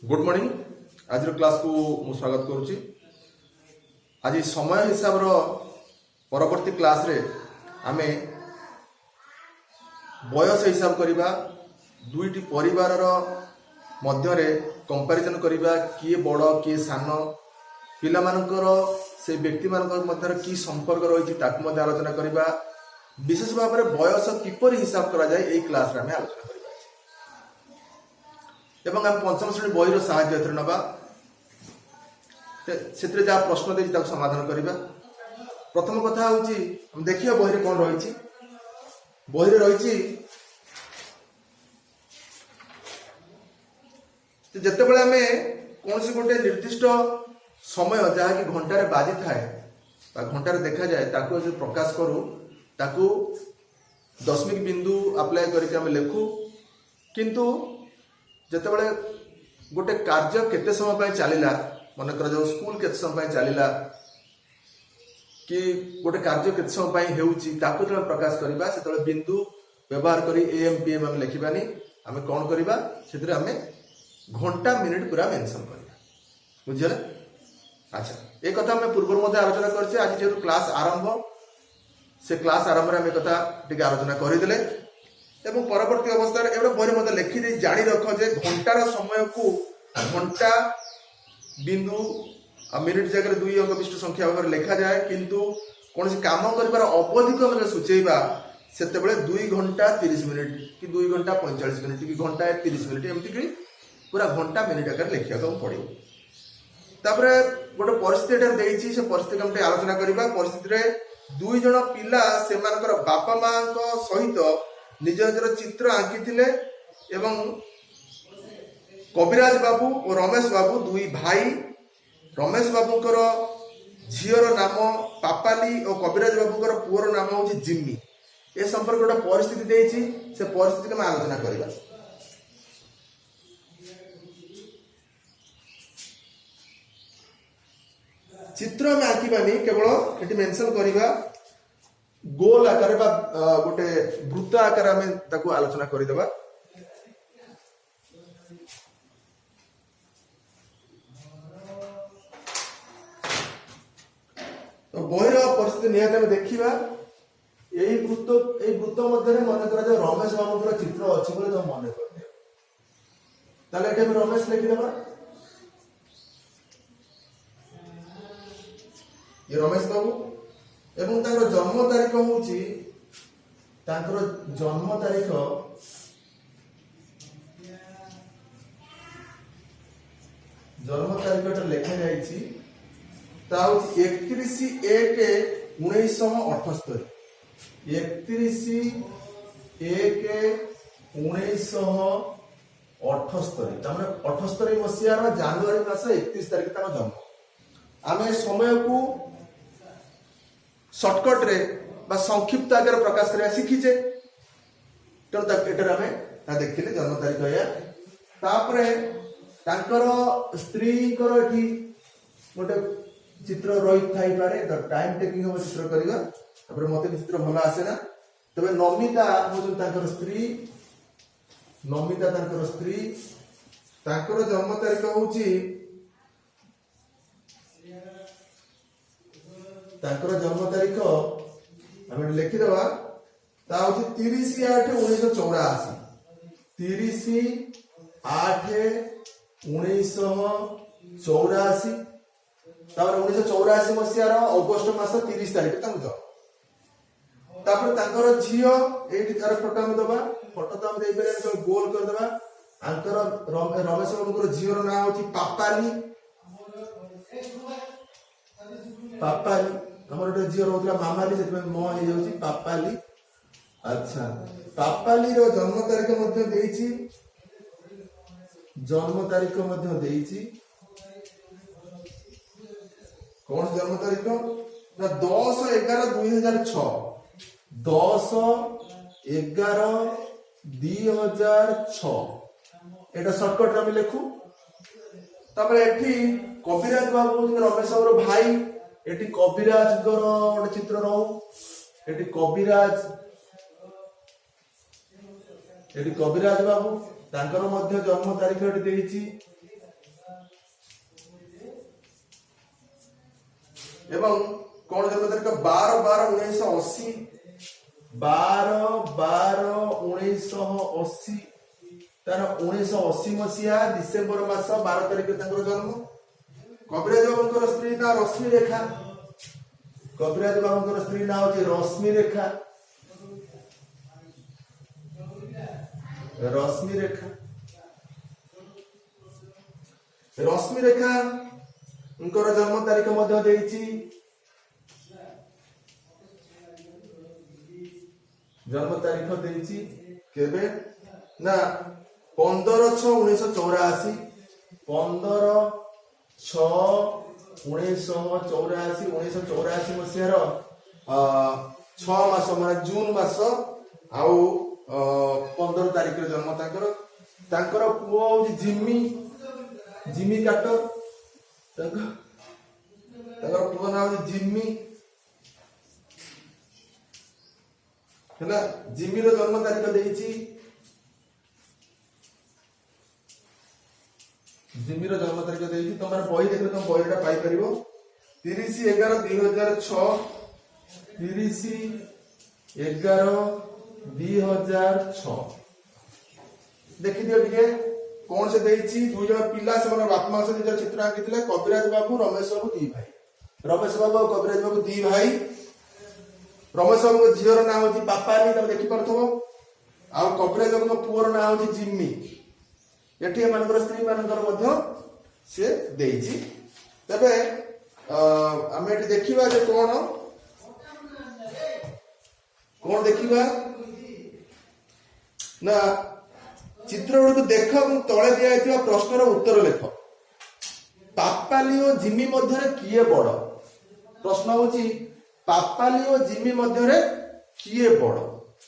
Good morning. आज class को मु स्वागत करुच्ची। आज समय हिसाब रो परवर्ती क्लास रे आमे बयस हिसाब करिबा, दुईटी परिवार रो मध्य रे कंपैरिजन करिबा, किए बड़ किए सान, पिला मानकर से व्यक्ति मानकर मध्य रे की संपर्क रही ताकू मध्य आलोचना करिबा। विशेष भाव में बयस किपर हिसाब करा जाए एई क्लास रे आमे आलोचना करिबा एवं आम पंचम श्रेणी बही साहाय्य नवा से जहाँ प्रश्न दे समाधान करवा। प्रथम कथा हूँ देखिए बही कौन रही बही रही जिते बड़े आम कौन से गोटे निर्दिष्ट समय जहाँकि घंटार बाजी थाए घंटार देखा जाए ताकू जो प्रकाश करूँ ताकू दशमिक बिंदु अप्लाई करके लिखू। किंतु जितेबाला गोटे कार्य केते समय पर चलला मन कर जो स्कूल केते समय पर चलला कि गोटे कार्य केते समय पर हेउची ताकू जो प्रकाश करबा से बिंदु व्यवहार करी एएम पीएम हम लिखिबानी आमे कोन करबा सेतरे आमे घंटा मिनिट पूरा मेंशन करबा। बुझियला? अच्छा, ए कथा हम पूर्व मध्ये आलोचना करछे। आज जे क्लास आरंभ से क्लास आरंभ रे हम कथा टिके आलोचना करि देले एवं परवर्ती अवस्था एवं बही मत लिखि दे जानी रख जे घंटार समय को घंटा बिंदु मिनिट जगह 2 अंक विशिष्ट संख्या भाव लिखा जाए, किंतु कौन से काम कर अवधि को सूचेबा से 2 घंटा 30 मिनिट कि 2 घंटा 45 मिनिट कि घंटा 30 मिनिट एमती पूरा घंटा मिनिट आकार लिखा पड़ो। तापर गोटे परिस्थिति से परिस्थिति हम आलोचना करवा। परिस्थिति दुई जन पिला से बापा माँ सहित निज निजर चित्र आंकी एवं कविराज बाबू और रमेश बाबू दुई भाई। रमेश बाबूकर झीर नाम पापाली और कविराज बाबूकर पुअर नाम हूँ जिम्मी। ए संपर्क गोटे परिस्थिति देछि, से परिस्थिति में आलोचना करवा। चित्र में आंकीबानी केवल ये मेंशन करवा गोल आकार बा गोटे वृत्त आकार आम ताकू आलोचना करदेबा। तो बहिर परिस्थिति निहत आम देखा यही वृत्त मध्य मन कर रमेश बाबू चित्र अच्छे बोले तुम मन कर रमेश लिखिदेबा। ये रमेश बाबू एवं ताकर जन्म तारीख हूँ जन्म तारीख लिखा जाए 31/1/1978 78 मसीहार जानुआरी मास 31 तारीख तक जन्म। आम समय को सर्टकट रे बा संक्षिप्त आकार प्रकाश करवा शिखीचे। तेणु आम देखिले जन्म तारीख या स्त्री गोटे चित्र रही थाई पारे तो टाइम टेकिंग हम चित्र करवा। मत चित्र भल आसेना। तबे नमिता हूँ स्त्री, नमिता स्त्री जन्म तारीख हूँ जन्म तारीख आम लिखिदेवा 30/8/1984 30/8/1984 1984 मसीहार अगस्ट मास 30 तारीख झील ये फोटो आम दबा। फोटो तो आम गोल करदे रमेश बाबू झीर ना हूँ पापाली। पापाली हमर झील रोला मामाली से म हो जाउची पापाली। अच्छा, पापाली रो जन्म तारीख मध्ये देइची, जन्म तारीख मध्ये देइची कौन जन्म तारीख ना 10/11/2006 10/11/2006 एटा शॉर्टकट में लिखू। तापर एठी कविराज बाबू रमेश बाबू भाई एटी कविराज गोटे चित्र रहू। एटी कविराज बाबू तांकर मध्य जन्म तारीख एटी देइची ଏବଂ କଣ ଜନ୍ମ ତାରିଖ 12/12/1980 12/12/1980 ତାର 1980 ମସିହା ଡିସେମ୍ବର ମାସ 12 ତାରିଖରେ ତାଙ୍କର ଜନ୍ମ। କବିରାଜ ବାବୁଙ୍କର ସ୍ତ୍ରୀ ନାଁ ରଶ୍ମି ରେଖା। କବିରାଜ ବାବୁଙ୍କର ସ୍ତ୍ରୀ ନାଁ ହଉଛି ରଶ୍ମି ରେଖା। ରଶ୍ମି ରେଖା ରଶ୍ମି ରେଖାଙ୍କର ଜନ୍ମ ତାରିଖ ମଧ୍ୟ ଦେଇଛି। ଜନ୍ମ ତାରିଖ ଦେଇଛି କେବେ ନା 15/6/1984 15/6/1984 ମସିହାର 6 ମାସ ମାନେ ଜୁନ ମାସ ଆଉ 15 ତାରିଖରେ ଜନ୍ମ ତାଙ୍କର। ତାଙ୍କର ପୁଅ ହଉଛି ଜିମି କାଟର। ତାଙ୍କର ପୁଅ ନାଁ ହଉଛି ଜିମି ହେଲା। ଜିମିର ଜନ୍ମ ତାରିଖ ଦେଇଛି। ଜିମିର ଜନ୍ମ ତାରିଖ ଦେଇଛି। ତମର ବହି ଦେଖିଲେ ତମ ବହିଟା ପାଇପାରିବ। 30/11/2006 30/11/2006 ଦେଖିଦିଅ ଟିକେ କଣ ସେ ଦେଇଛି। 2 ଜଣ ପିଲା ସେମାନେ ବାପା ମାଙ୍କ ସହିତ ନିଜର ଚିତ୍ର ଆଙ୍କିଥିଲେ। କବିରାଜ ବାବୁ ରମେଶ ବାବୁ 2 ଭାଇ। ରମେଶ ବାବୁ ଆଉ କବିରାଜ ବାବୁ 2 ଭାଇ। ରମେଶ ବାବୁଙ୍କ ଝିଅର ନାଁ ହଉଛି ପାପାଲି, ତମେ ଦେଖିପାରୁଥିବ। ଆଉ କବିରାଜ ବାବୁଙ୍କ ପୁଅର ନାଁ ହଉଛି ଜିମ୍ମି। ଏଠି ଏମାନଙ୍କର ସ୍ତ୍ରୀ ମାନଙ୍କର ମଧ୍ୟ ସେ ଦେଇଛି। ତେବେ ଆମେ ଏଠି ଦେଖିବା ଯେ କଣ ଦେଖିବା ନା ଚିତ୍ର ଗୁଡ଼ିକୁ ଦେଖ ଏବଂ ତଳେ ଦିଆଯାଇଥିବା ପ୍ରଶ୍ନର ଉତ୍ତର ଲେଖ। ପାପାଲି ଓ ଜିମି ମଧ୍ୟରେ କିଏ ବଡ? ପ୍ରଶ୍ନ ହଉଛି ପାପାଲି ଓ ଜିମି ମଧ୍ୟରେ କିଏ ବଡ?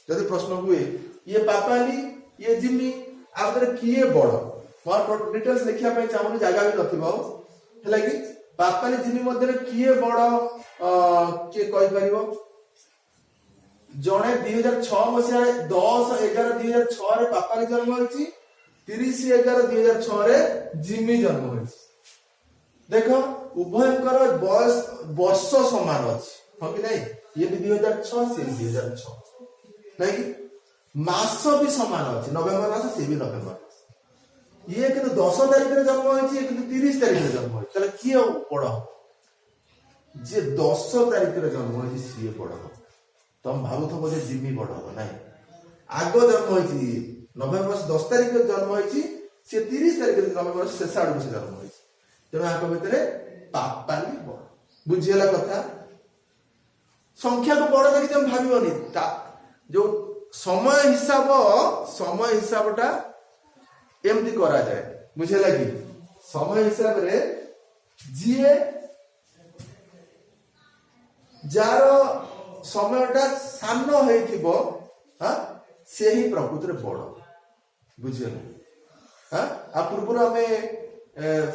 ଯଦି ପ୍ରଶ୍ନ ହୁଏ ଇଏ ପାପାଲି ଇଏ ଜିମି ଆ ଭିତରେ କିଏ ବଡ? ମୋର ଡିଟେଲ୍ସ ଲେଖିବା ପାଇଁ ଚାହୁଁନି, ଜାଗା ବି ନଥିବ ହେଲା କି। ପାପାଲି ଜିମି ମଧ୍ୟରେ କିଏ ବଡ କିଏ କହିପାରିବ? ଜଣେ 2006 ମସିହାରେ 10/11/2006 ପାପାଲି ଜନ୍ମ ହୋଇଛି। 30/11/2006 ଜିମି ଜନ୍ମ ହୋଇଛି। ଦେଖ ଉଭୟଙ୍କର ବର୍ଷ ସମାନ ଅଛି, ହଁ କି ନାଇଁ? ଇଏ ବି 2006 ସିଏ ବି 2006 ନାଇଁ କି? ମାସ ବି ସମାନ ଅଛି, ନଭେମ୍ବର ମାସ ସିଏ ବି ନଭେମ୍ବର ମାସ। ଇଏ କିନ୍ତୁ 10 ତାରିଖରେ ଜନ୍ମ ହୋଇଛି, ଇଏ କିନ୍ତୁ 30 ତାରିଖରେ ଜନ୍ମ ହୋଇଛି। ତାହେଲେ କିଏ ବଡ? ଯିଏ 10 ତାରିଖରେ ଜନ୍ମ ହୋଇଛି ସିଏ ବଡ ହବ। ତମେ ଭାବୁଥିବ ଯେ ଜିମି ବଡ ହବ, ନାଇଁ। ଆଗ ଜନ୍ମ ହୋଇଛି ନଭେମ୍ବର ମାସ 10 ତାରିଖରେ ଜନ୍ମ ହୋଇଛି, ସିଏ 30 ତାରିଖରେ ନଭେମ୍ବର ଶେଷ ଆଡକୁ ସେ ଜନ୍ମ ହୋଇଛି। ତେଣୁ ଆଙ୍କ ଭିତରେ ପାପାଲି ବଡ। ବୁଝିଗଲା କଥା? ସଂଖ୍ୟାକୁ ବଡ ଦେଖି ତମେ ଭାବିବନି। ଯୋଉ ସମୟ ହିସାବଟା ଏମିତି କରାଯାଏ, ବୁଝିଲା କି? ସମୟ ହିସାବରେ ଯିଏ ଯାର ସମୟଟା ସାନ ହେଇଥିବ ସେ ହିଁ ପ୍ରକୃତରେ ବଡ। ବୁଝିଗଲା? ଆ ପୂର୍ବରୁ ଆମେ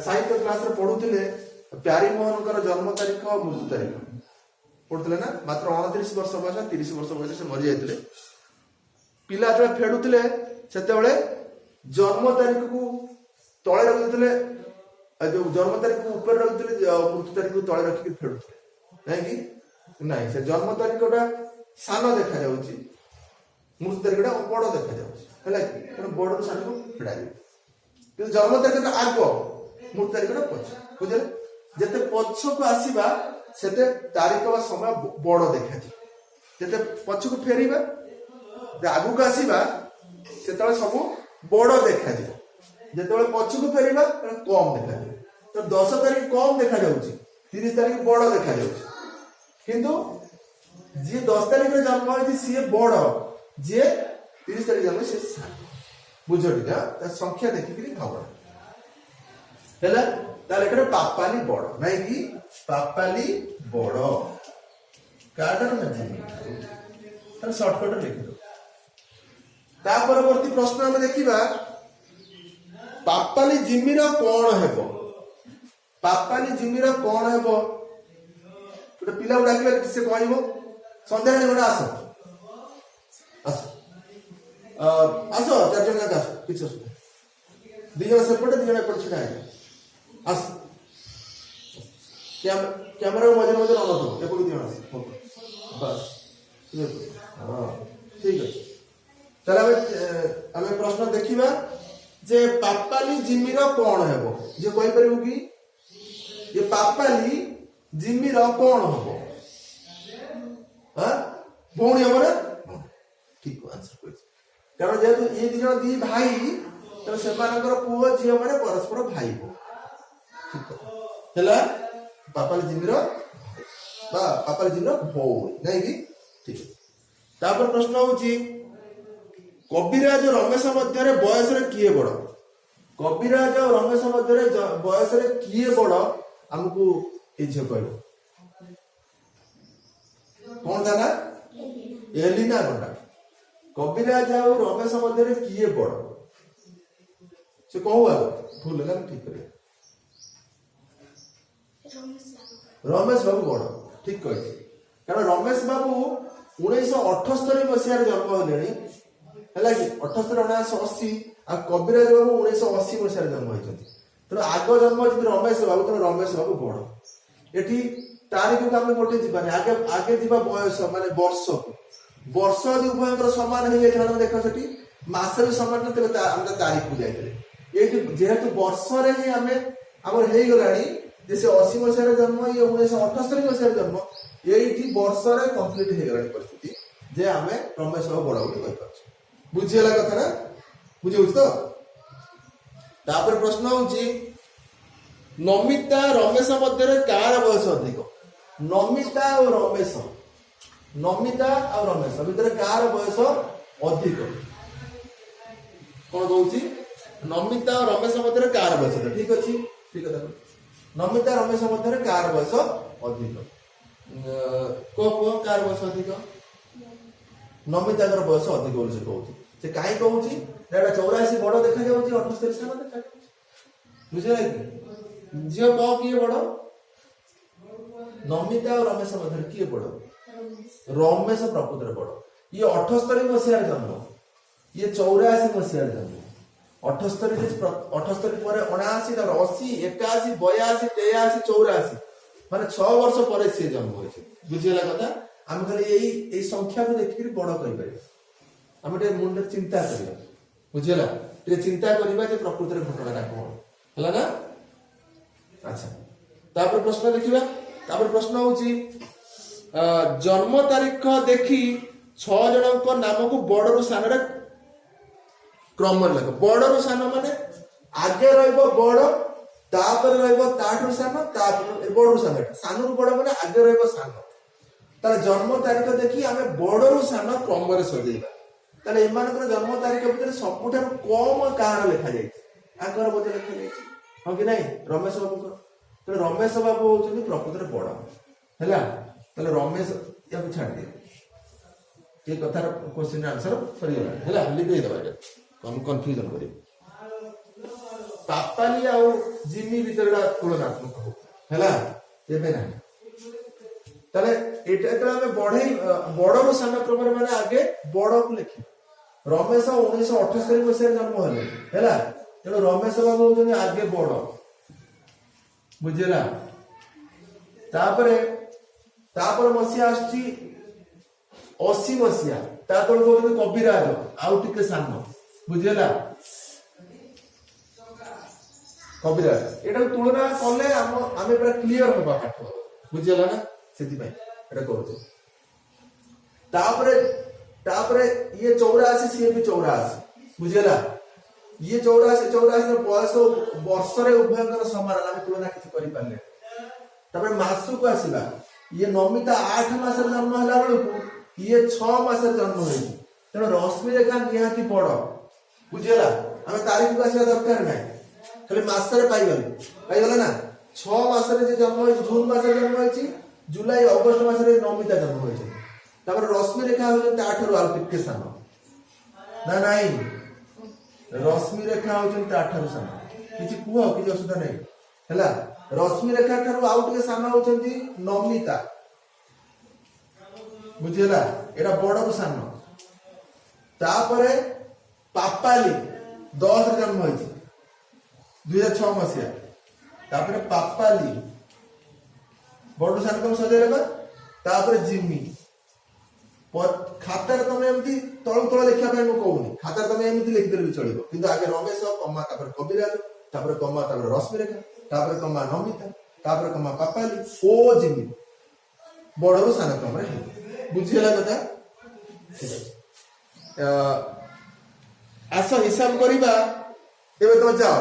ସାହିତ୍ୟ କ୍ଲାସରେ ପଢୁଥିଲେ ପ୍ୟାରୀମୋହନଙ୍କର ଜନ୍ମ ତାରିଖ ମୃତ୍ୟୁ ତାରିଖ ପଢୁଥିଲେ ନା। ମାତ୍ର 29 ବର୍ଷ ବୟସ 30 ବର୍ଷ ବୟସ ସେ ମରି ଯାଇଥିଲେ। ପିଲା ଯେତେବେଳେ ଫେରୁଥିଲେ ସେତେବେଳେ ଜନ୍ମ ତାରିଖକୁ ତଳେ ରଖୁଥିଲେ, ଯୋଉ ଜନ୍ମ ତାରିଖକୁ ଉପରେ ରଖୁଥିଲେ, ମୃତ୍ୟୁ ତାରିଖକୁ ତଳେ ରଖିକି ଫେରୁଥିଲେ, କାହିଁକି? ନାଇଁ, ସେ ଜନ୍ମ ତାରିଖଟା ସାନ ଦେଖାଯାଉଛି, ମୃତ୍ୟୁ ତାରିଖଟା ବଡ ଦେଖାଯାଉଛି, ହେଲା କି? ତେଣୁ ବଡରୁ ସାନକୁ ଫେରାଯିବ। କିନ୍ତୁ ଜନ୍ମ ତାରିଖଟା ଆଗ, ମୃତ୍ୟୁ ତାରିଖଟା ପଛ। ବୁଝିଲେ? ଯେତେ ପଛକୁ ଆସିବା ସେତେ ତାରିଖ ବା ସମୟ ବଡ ଦେଖାଯିବ। ଯେତେ ପଛକୁ ଫେରିବା, ଆଗକୁ ଆସିବା, ସେତେବେଳେ ସବୁ ବଡ ଦେଖାଯିବ। ଯେତେବେଳେ ପଛକୁ ଫେରିବା କମ ଦେଖାଯିବ। ତ 10 ତାରିଖ କମ ଦେଖାଯାଉଛି, 30 ତାରିଖ ବଡ ଦେଖାଯାଉଛି। କିନ୍ତୁ ଯିଏ 10 ତାରିଖରେ ଜନ୍ମ ହୋଇଛି ସିଏ ବଡ, ଯିଏ 30 ତାରିଖ ଜନ୍ମ ସିଏ ସାନ। ବୁଝ ଟିକେ, ତା ସଂଖ୍ୟା ଦେଖିକିରି ଭାବନା ହେଲା। ତାହେଲେ ଏଠାରେ ପାପାଲି ବଡ, ନାଇଁ କି? ପାପାଲି ବଡ କାର୍ଡର ନା ଜିମି, ତାହେଲେ ସର୍ଟକଟ ଲେଖିଦବ। ତା ପରବର୍ତ୍ତୀ ପ୍ରଶ୍ନ ଆମେ ଦେଖିବା, ପାପାଲି ଜିମିର କଣ ହେବ? ପାପାଲି ଜିମିର କଣ ହେବ? ଗୋଟେ ପିଲାକୁ ଡାକିଲେ ସେ କହିବ, ସନ୍ଧ୍ୟାବେଳେ ଗୋଟେ ଆସ 4 ଜଣ ଯାକ ଆସ, କିଛି ଅସୁବିଧା। 2 ଜଣ ସେପଟେ 2 ଜଣ ଏପଟେ ଛିଡା ହେଇଯାଅ, ଆସ। कैमरा मजे मजे अनथ एपट दियो बस हाँ ठीक है आम प्रश्न देखा जे पापाली जिमिर कौन हेबो जे कहि परिबो कि ये पापाली जिमिर कौन हेबो हां भौणी हेबो ना ठीक आंसर कोइ कारण जेहेतु ये दी जण दी भाई तो सेमानकर पुओ झियो माने परस्पर भाई हो ठीक हैला पापाली जिमिर बा पापाली जिमिर भौणी नहीं कि ठीक तापर प्रश्न होची कविराज और रमेश मध्य बयस किए बड़ कविराज और रमेश मध्य बयस किए बड़ आमको ये झील कह कौन था ना एलिना गंडा कविराज और रमेश मध्य किए बड़ से कहू आ भूल है ठीक कर रमेश बाबू बड़ ठीक कही कारण रमेश बाबू 1978 मसीह जन्म होले है कि 78 आ कविराज बाबू 1980 मसीह जन्म होती तेणु आग जन्म हो रमेश बाबू तेणु रमेश बाबू बड़ एटी तारीख को आम गोटे जीवन आगे आगे जीवा बयस माने वर्ष वर्ष यदि उभयंकर समान हो जाए देख से मस भी समान ना तेज आम तारीख को जाते ये जेहेतु वर्ष ही आम आम हो से 80 मसीह जन्म ये 1978 मसीह जन्म ये वर्ष कंप्लीट हो गला परिस्थिति जे आम रमेश बाबू बड़ बोली कही बुझीगला कथा ना बुझे तो तापर प्रश्न होची नमिता रमेश मध्य कार बयस अधिक नमिता और रमेश नमिता और रमेश भितर कार बयस अधिक कौन कहूची नमिता और रमेश मध्य कार बयस ठीक अच्छी ठीक है नमिता रमेश मध्य कार बयस अधिक को कार बयस अधिक नमिता बयस अधिक बोली से कहूची से कहीं कहूँ 84 बड़ देखा जाऊँगी 78 साल देखा बुझे झील कह किए बड़ नमिता और रमेश मध्य किए बड़ रमेश प्रकृत बड़ ये 78 मसीह जन्म ये 84 मसीह जन्म 78 पर 79 80 81 82 83 84 माने 6 वर्ष पर से जन्म होइছে बुझिला कथा हम खाली यही संख्या को देखि बड़ कहि पारे आम मुंडे चिंता करिया बुझेला चिंता करिबा जे प्रकृति रे घटना कौन हला ना अच्छा तापर प्रश्न देखिबा तापर प्रश्न होची जन्म तारीख देखि 6 जनक नाम को बड़रू सान रे क्रम लग बड़रू सान माने आगे रहइबो बड़ तापर रहइबो ताठू सान तापर बड़रू सान सानू बड़ माने आगे रहइबो सान तार जन्म तारीख देखि आमे बड़रू सान क्रम रे सजेइबा ताले एमानकर जन्म तारीख भितर सबुठार कम कार लिखा जाकर बोधे लिखा जाए हाँ कि नहीं रमेश बाबू तो रमेश बाबू होती प्रकृत बड़ है रमेश या छाड़ दिए ये कथार क्वेश्चन आंसर सरीगला लिखदेवा हम कन्फ्यूजन कर पापाली आ जिमी भीतर तुलनात्मक हो बढ़े बड़ सान क्रम माने आगे बड़ को लिखी रमेश 1978 मसीह जन्म है तेणु रमेश बाबू होते आगे बड़ बुझेगा तापर मसीहा आसी 80 मसीहा तल कहते कविराज आउ टिके सान बुझेगा कविराज एटा तुलना कले आम क्लीयर होगा पाठ बुझेगा ना से तापरे ये 84 सी भी 84 बुझेगा ये 84 बयस वर्ष उभयंकर समान आम तुलना किसी कर मासु को आसवा ये नमिता 8 मास जन्म है बेलू ये 6 मास जन्म हो तेणु रश्मि रेखा निहाती बड़ बुझेगा आम तारीख को आसवा दरकार ना खाली मसरे पाइगले ना 6 मास जन्म हो जून मास जन्म हो जुलाई अगस्ट मास नमिता जन्म हो रश्मि रेखा होती 8 रु आउ टिके सान ना नाई रश्मि रेखा होती 8 रु सान किसी कह किसी असुविधा नहीं है रश्मि रेखा ठार आउ टे सान होती नमिता बुझेगा एटा बड़ रु सान पापाली 10 जन्म हो 2006 मसीहा पापाली बड़ सान कम सजे तापर जिमी खातार तुम एमती तलू तल लिखा कहूनी खातार तुम एमती लिखिदेले भी चलो कि आगे रमेश कमा कविराज कमा रश्मिरेखा कमा नमिता कमा पापाली ओ जिमी बड़ सान क्रम बुझीगला कथा आस हिसाब करवा एवं तुम जाओ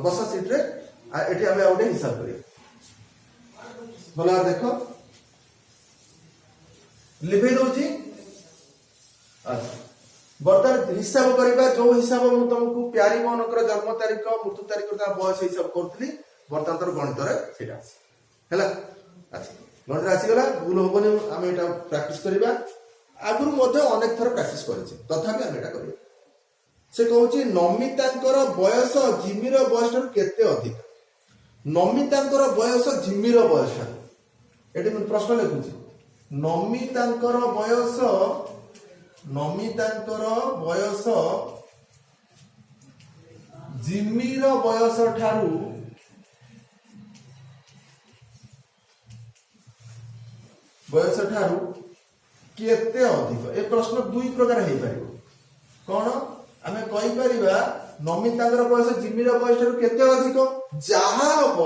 बस सीट्रे ये आम गोटे हिसाब कर भल देख लिभे दौची बर्तमान हिसाब करवा जो हिसाब मुझे तुमको प्यारी मोहनकर जन्म तारीख मृत्यु तारीख बयस हिसाब करी बर्तमान तर गणित है गणित आसीगला भूल हेनी आम यहाँ प्राक्ट करवा आगुरी अनेक थर प्राक्ट कर तथापि आम यहाँ कर से कहूँ नमितांकर बयस जिमीर बयस केते अधिक नमितांकर बयस जिमीर बयस ये प्रश्न लिखुची नमितांकर बयस जिमीर बयस ठारू केते अधिक ए प्रश्न दुई प्रकार हो पार कौन आम कहीपर नमितांकर बयस जिमीर बयस ठारू केते अधिक जहा हम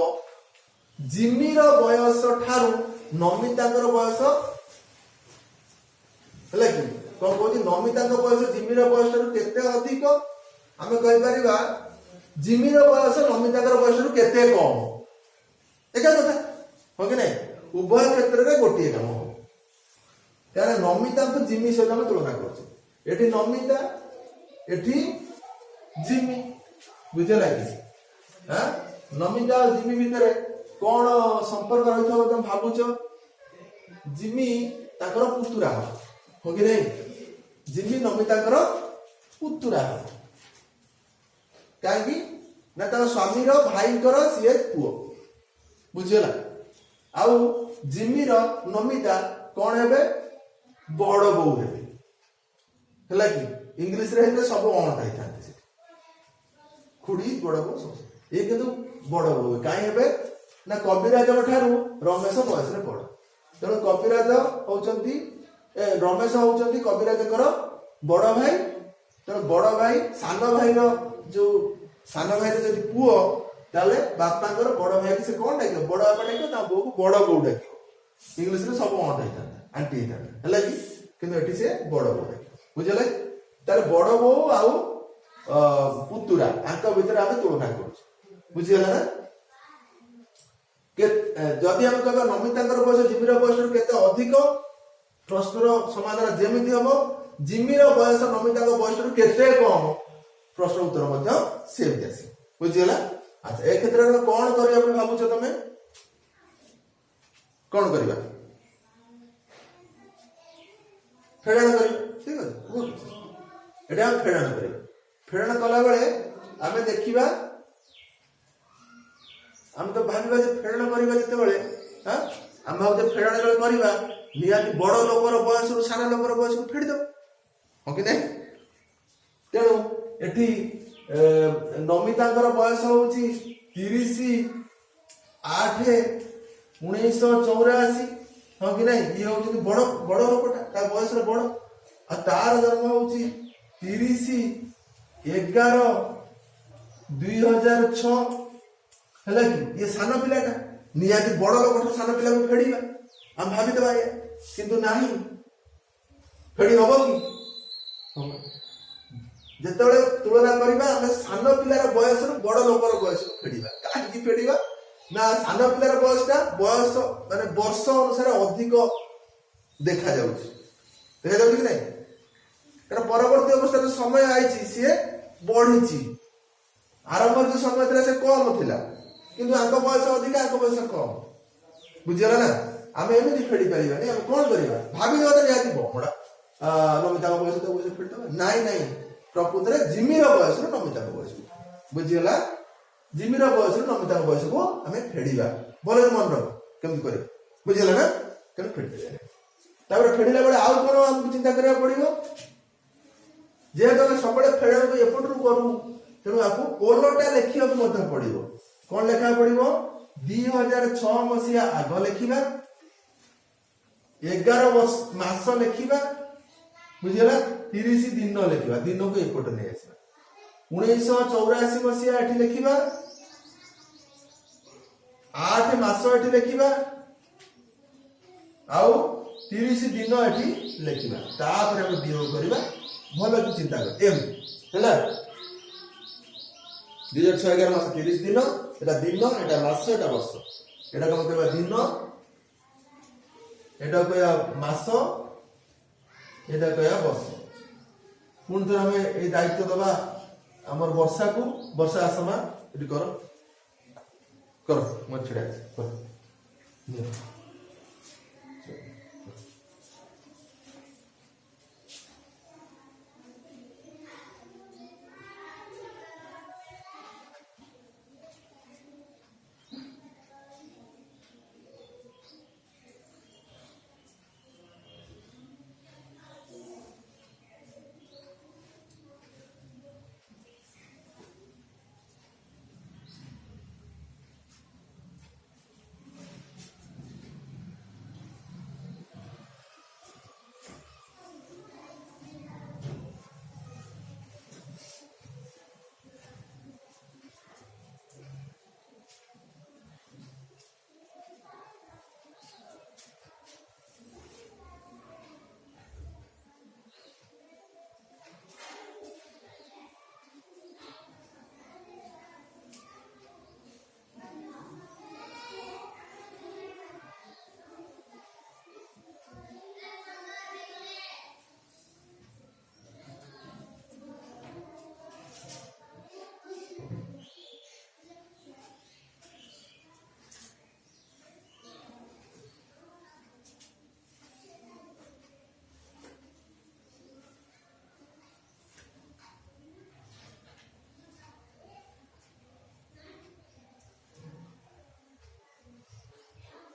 जिमीर बयस ठारू नमितांकर बयस है कि कौन कहूँ नमिता बयस जिमीर बयस केते अधिक आम कहीपर जिमीर बयस नमिता बयस केते कम एक कथा हो कि नहीं उभय क्षेत्र में गोटे कम हो क्या नमिता को जिमी सहित आम तुलना कर नमिता एठी जिमी बुझे नमिता और जिमी भितर कौन संपर्क रही तुम भावुच जिमी ताकर पुतुरा हो कि नहीं जिमी नमिता पुतुरा कहीं स्वामीर भाई सी पुओ बुझीगला आउ जिमीर नमिता कौन हे बड़ बो है कि इंग्लीश रे सब अणता ही खुड़ी बड़ बो सब ये किंतु बड़ बो कहीं ना कविराज ठारू रमेश बयस बड़ तेणु कविराज होती रमेश होती कविराज बड़ भाई तेणु बड़ भाई सान भाई जो सान भाई जब पुओ ताले बापा बड़ भाई से कौन डाक बड़ बापा डाक बो को बड़ बो डाक इंग्लीश में सब अणत होता आंटी होता है कि से बड़ बो डाक बुझे तार बड़ बो आउ पुतुरा भितर आम तुलना कर बुझीगला ना जदि आम कह नमिता बयस जिमीर बयस केते अधिक प्रश्नर समाधान जमी हम जिमीर बयस नमिता बयस केते कम प्रश्न उत्तर सेमती आस बुझीगला अच्छा ए क्षेत्र में कौन कर भावुच तुम कौन करवा फेड़ाण कर ठीक है ये फेड़ाण कर फेड़ाण कला बेले आम देखा आम तो भाविबा फेड़ाण करवा जिते आम भाव फेड़ाण करवा निहाती बड़ लोकर बयस सान लोकर बयस को फेड़ीद हाँ कि नहीं तेणु एठी नमिता बयस हूँ 30/8/1984 हाँ कि नहीं ये हूँ बड़ बड़ लोकटा बयस बड़ तार जन्म हूँ 30/11/2006 है कि ये सान पिलाटा निहाती बड़ लोक सान पिला को फेड़ा आम भाविदे किंतु नहीं फेड़ी हम कि जिते तुलना करवा सान पिलार बयस बड़ लोकर बयस को फेड़ा कहीं फेड़ा ना सान पिलार बयसटा बयस माने वर्ष अनुसार अधिक देखा देखा कि नहीं कारण परवर्ती अवस्था जो समय आई सी बढ़ी आरंभ जो समय था से कम थिला किंतु आंक बयस अधिक आंक बयस कम बुझीगला ना आम एमती फेड़ी पारे आम कौन करवा भाभी निहाती बड़ा नमिता बयस तो बयस फेड़ी नाई नाई प्रकृत में जिमीर बयस नमिता बयस बुझीगला जिमीर बयस नमिता बयस को आम फेड़ा भले मन रख कमी कर बुझीगला ना कमी फेड़ी फेड़ा बेले आउ कौन आमको चिंता करा पड़ो जेहेतु आम सब फेड़ा एपटू करूँ तेणु आपको कोलटा लिखा पड़ो कौन लेखा पड़ो 2006 मसीहा आग लिखा 11 मास लिखा बुझीगला 30 दिन लिखा दिन को एपट नहीं आस 1984 मसीहा एठी लिखा 8 मास एठी लिखा आउ 30 दिन एठी लिखा तापर हम वियोग करबा भल कि चिंता कर एम हैला 2011 मास 30 दिन एटा दिन एटा मास एटा वर्ष एटा कम कहबा दिन एटा कहया मास एटा कहया वर्ष पुन तो हमें ए दायित्व दबा हमर वर्षा को वर्षा आसमा एटी कर मत छड़ा कर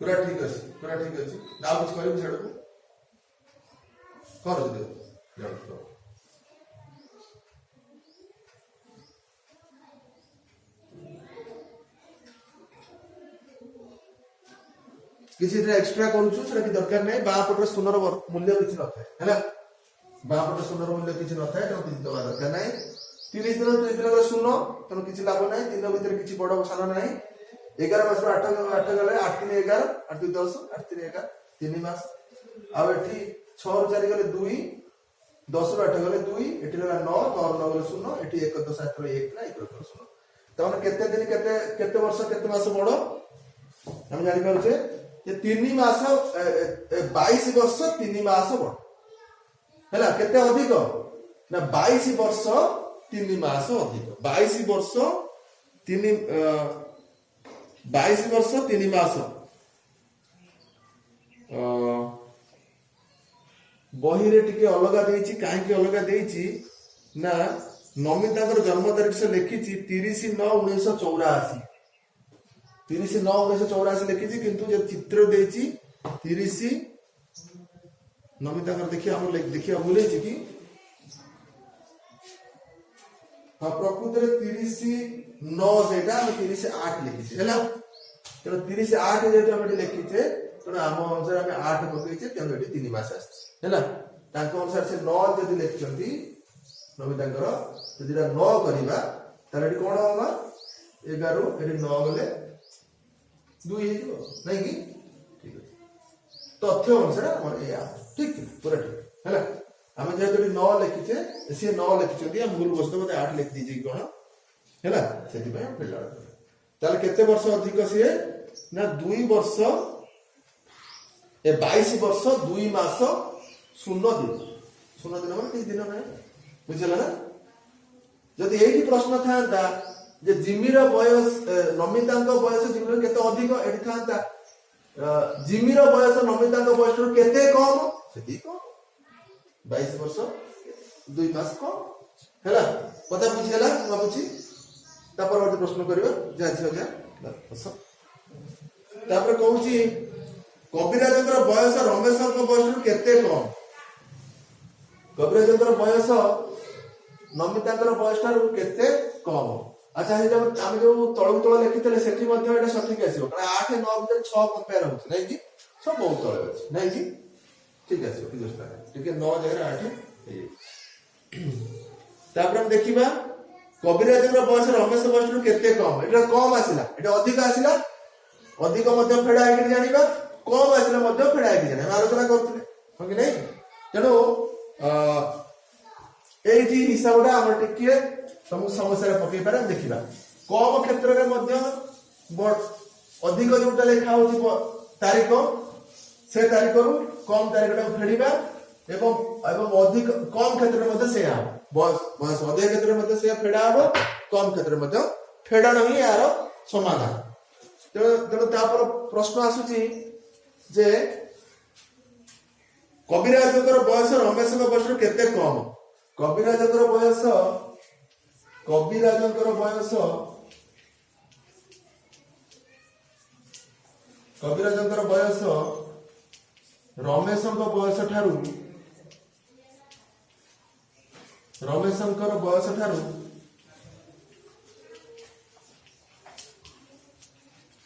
पूरा ठीक अछि ना कुछ करियो छड़ को कर दे जाओ तो किसी रे एक्स्ट्रा करूछु सेटा कि दरकार नै बा पटर सुनर मूल्य किछ न थाए हैला बा पटर सुनर मूल्य किछ न थाए तो किछ दवा दरकार नै 30 दिन रे सुनो तनो किछ लाभ नै दिन भीतर किछ बड़ साना नै 11 मास 8 गले 8 3 11 8 2 10 8 3 11 3 मास आ एठी 6 ରୁ 4 गले 2 10 ରୁ 8 गले 2 एठी गला 9 9 गले 0 एठी 1 10 8 रे 1 ना 1 गले 0 तवन केते दिन केते वर्ष केते मास बड़ हम जानि पाउछे जे 3 मास 22 वर्ष 3 मास बड़ हैला केते अधिक ना 22 वर्ष 3 मास अधिक 22 वर्ष 3 22 वर्ष 3 मास बही रे टिके अलगा देछि काहे कि अलगा देछि ना नमिताकर जन्म तारीख से लिखिछि 30/9/1984 30/9/1984 लिखिछि किंतु जे चित्र देछि 30 नमिताकर देखिए हम देखिए बोले छी कि हां प्रकृति रे 30/9 सेटा हम 30/8 लिखिछि हैला तो 30/8 जेतो हम लिखि छे तो आम अनुसार हम 8 पकई छे तेनो एटी 3 मास आछि हैला ताको अनुसार से 9 जदि लिखछंती नमिताकर जदि 9 करिबा तार एटी कोन होगा 11 एटी 9 गले 2 हे दिबो नै कि ठीक अछि तथ्य अनुसार हम या ठीक पूरा ठीक हैला हम जेतो 9 लिखि छे से 9 लिखछंती हम भूल बसतो मते 8 लिख दीजिए कोन हैला सेति पय फिल्ड ताले केते वर्ष अधिक से ना 2 वर्ष ए 22 वर्ष 2 मास 0 दिन माने 3 दिन नै बुझला ना जदि एही प्रश्न थांता जे जिमिर बयस नमितांक बयस जिमिर केते अधिक एठी थांता जिमिर बयस नमितांक बयस केते कम सेति कम 22 वर्ष 2 मास कम हैला पता बुझिला न बुझी तापर प्रश्न करियो जा झियो जा बस तापर कहूची कविराजंकर बयस रमेशर बयस केते कम कविराजंकर बयस नमितांकर बयस ठारू केते कम अच्छा हे जब आमे जो तळु तळ लिखितले सेठी मध्ये एटा सठिक आसीबो कारण 8 9 भितर 6 कंपेयर होछ नै कि सब बहुत तळे अछि नै कि ठीक आसीबो ठीक अछि ठीक है 9 जगह 8 हे तापर हम देखिबा कविराजर बयस रमेश बयस केते कम एटा कम आसिला एटा अधिक आसिला अधिक मध्ये फेडा आइके जानिबा कम आसिला मध्ये फेडा आइके जानिबा आलोचना करथले हो कि नै तेनो एठी हिसाबटा हमर टिके तुम समस्या पकई पारे देखिबा कम क्षेत्र रे मध्ये अधिक जोटा लेखा होती तारीख से तारीख रु कम तारीखटा फेडिबा एवं अधिक कम क्षेत्र मध्ये से आ बस अधिक क्षेत्र मध्ये से फेडा हो कम क्षेत्र मध्ये फेडाण ही यार समाधान तेणु तापर प्रश्न आसुची जे कविराजकर बयस रमेश बयस केते कम कविराजकर बयस बयस रमेशंकर बयस ठारू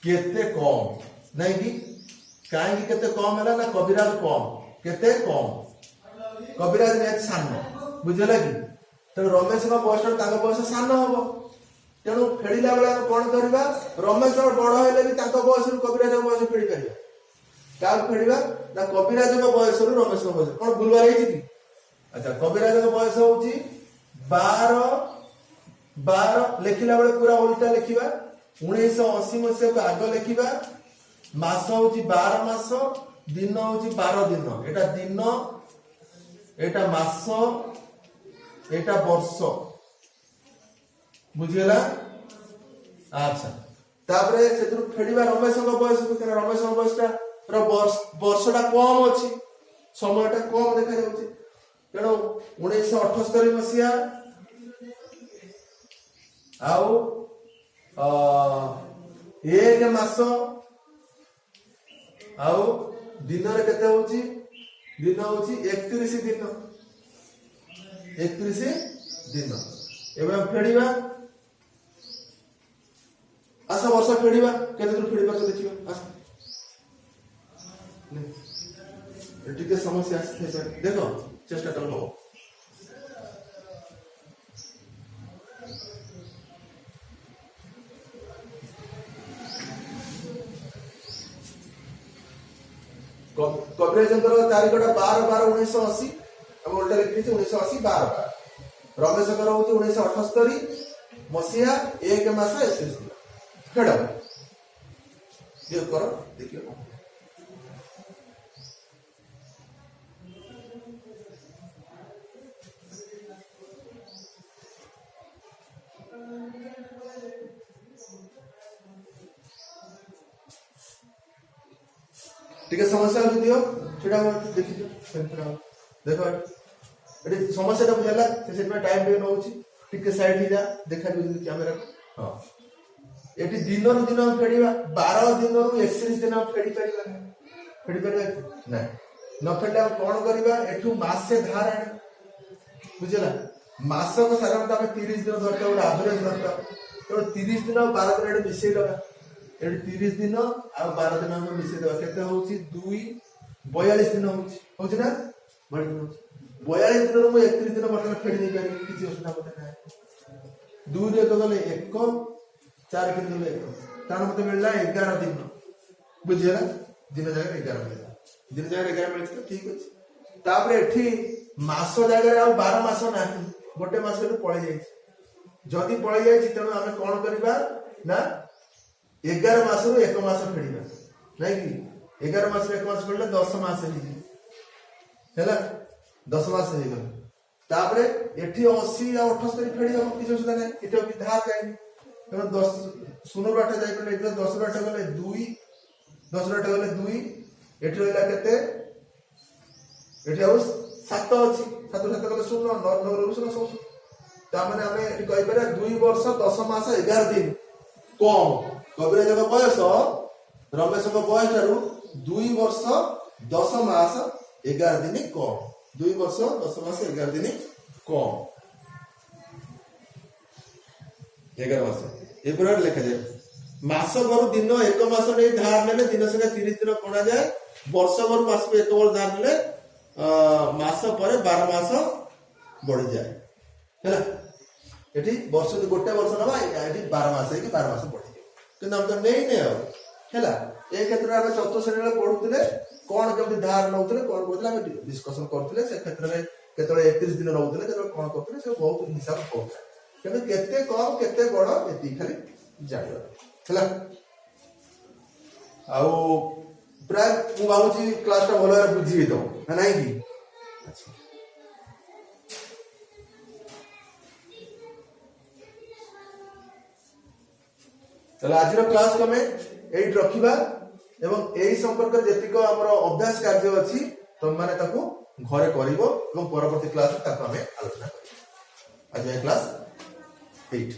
केते कम नहीं कि काहे केते कम हैला ना कविराज कम केते कम कविराज ने सान बुझला कि तेणु रमेश बयस तांको बयस सान हबो तेणु फेडिला बेला कोन करबा रमेश बड़ हेले भी तांको बयस रु कविराज बयस फेडी परिबा का फेडिबा ना कविराज बयस रु रमेश बयस कोन भूलवा रही कि अच्छा कविराज बयस होची 12 लिखिला बेला पूरा उल्टा लिखिबा 1980 मसिया को आग लिखिबा मास होची 12 मास दिन होची 12 दिन एटा मास एटा वर्ष बुझिला अच्छा तापरे सेतु फेडिबा रमेश बयस को रमेश बयसटा वर्षटा कम अछि समयटा कम देखा जाउछि तेणु 1978 मसिया आउ एक मास आउ दिन रे केते होछि दिन होछि 31 दिन 31 दिन एबे फेडिबा आसा वर्ष फेडिबा केते दूर फेडिबा तो देखिबा आसा एटिके समस्या आसे देखो चेष्टा कर हो कविराजंकर तारीखटा 12/12/1980 हम उल्टा लिखि 1980 12 रमेशकर होची 1978 मसिया 1 मास 31 दिन फेड ये करो देखियो ठीक है समस्या दियो सेटा देखि देखो एटी समस्या बुझला से में टाइम पे नउची ठीक साइड ही जा देखा दियो कैमरा हां एटी दिन रु दिन फेडिबा 12 दिन रु 31 दिन फेडी परिबा ना न फेडला कोन करबा एठू मास से धार आने बुझला मास को साधारणतः हम 30 दिन धरता और एवरेज धरता तो 30 दिन और 12 दिन एटी मिसै लगा एटी 30 दिन और 12 दिन हम मिसै देबा केते होची 2 42 दिन होची ना बड़ी दिन 42 दिन में 31 दिन बटन फेडी नहीं पारी किसी असुविधा मते ना 2 रे तो गले 1 4 के गले 1 तार मते मिलला 11 दिन बुझिला दिन जगह 11 मिलला दिन जगह 11 मिलछ तो ठीक अछि तापर एठी मास जगह आ 12 मास नाही गोटे मास रे पळे जाई जदी पळे जाई तनो हमें कोन करबा ना 11 मास रु 1 मास फेडीबा नै कि 11 मास रे 1 मास फेडला 10 मास हे हैला 10 मास हे गल तापरे एठी 80 या 78 फेडी हम किछ सुदा नै एठी भी धार जाई तनो 10 सुनो बाटा जाई पर एठी 10 बाटा गले 2 10 बाटा गले 2 एठी रहला केते एठी आउस 7 अछि 7 7 गले 0 9 9 रु 0 ता माने हमें एठी कहि पारे 2 वर्ष 10 मास 11 दिन कम कविराज बयस रमेश बयस ठारू 2 वर्ष 10 मास 11 दिन कम 2 वर्ष 10 मास 11 दिन कम 11 ମାସ ଏ ପ୍ରକାର ଲେଖାଯାଏ। ମାସ ଘରୁ ଦିନ 1 ମାସ ନେଇ ଧାର ନେଲେ ଦିନ ସଂଖ୍ୟା 30 ଦିନ ଗଣାଯାଏ। ବର୍ଷ ଘରୁ ମାସକୁ 1 ବର୍ଷ ଧାର ନେଲେ ମାସ ପରେ 12 ମାସ ବଢିଯାଏ ହେଲା। ଏଠି ବର୍ଷ ଗୋଟେ ବର୍ଷ ନବା ଏଠି 12 ମାସ ହେଇକି 12 ମାସ ବଢିଯିବ, କିନ୍ତୁ ଆମେ ତ ନେଇନେ ଆଉ ହେଲା। ଏ କ୍ଷେତ୍ରରେ ଆମେ ଚତୁର୍ଥ ଶ୍ରେଣୀରେ ପଢୁଥିଲେ କଣ କେମିତି ଧାର ନଉଥିଲେ କଣ କରୁଥିଲେ ଆମେ ଡିସ୍କସନ କରୁଥିଲେ। ସେ କ୍ଷେତ୍ରରେ କେତେବେଳେ 31 ଦିନ ନଉଥିଲେ କେତେବେଳେ କଣ କରୁଥିଲେ ସେ ବହୁତ ହିସାବ କରୁଥିଲେ, କିନ୍ତୁ କେତେ କମ କେତେ ବଡ ଏତିକି ଖାଲି ଜାଣିବା ହେଲା। ଆଉ ପ୍ରାୟ ମୁଁ ଭାବୁଛି କ୍ଲାସ ଟା ଭଲ ଭାବରେ ବୁଝି ହେଇଥିବ ନା ନାଇଁ କି? ଆଚ୍ଛା ତାହେଲେ ଆଜିର କ୍ଲାସ ଆମେ ଏଇଠି ରଖିବା ଏବଂ ଏହି ସମ୍ପର୍କରେ ଯେତିକ ଆମର ଅଭ୍ୟାସ କାର୍ଯ୍ୟ ଅଛି ତମମାନେ ତାକୁ ଘରେ କରିବ ଏବଂ ପରବର୍ତ୍ତୀ କ୍ଲାସରେ ତାକୁ ଆମେ ଆଲୋଚନା କରିବା। ଆଜି କ୍ଲାସ 8।